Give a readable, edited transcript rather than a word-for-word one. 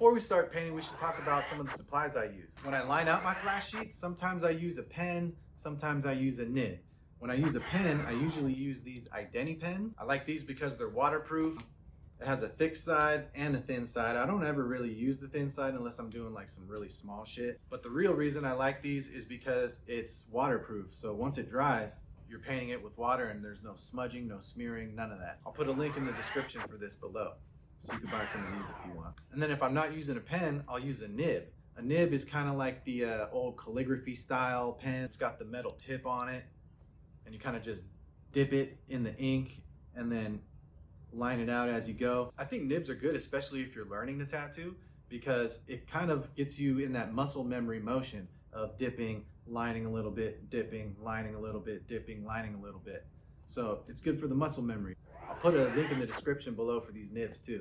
Before we start painting, we should talk about some of the supplies I use. When I line out my flash sheets, sometimes I use a pen, sometimes I use a nib. When I use a pen, I usually use these IndentiPens. I like these because they're waterproof. It has a thick side and a thin side. I don't ever really use the thin side unless I'm doing like some really small shit. But the real reason I like these is because it's waterproof. So once it dries, you're painting it with water and there's no smudging, no smearing, none of that. I'll put a link in the description for this below, so you can buy some of these if you want. And then if I'm not using a pen, I'll use a nib. A nib is kind of like the old calligraphy style pen. It's got the metal tip on it, and you kind of just dip it in the ink and then line it out as you go. I think nibs are good, especially if you're learning to tattoo, because it kind of gets you in that muscle memory motion of dipping, lining a little bit, dipping, lining a little bit, dipping, lining a little bit. So it's good for the muscle memory. I'll put a link in the description below for these nibs too.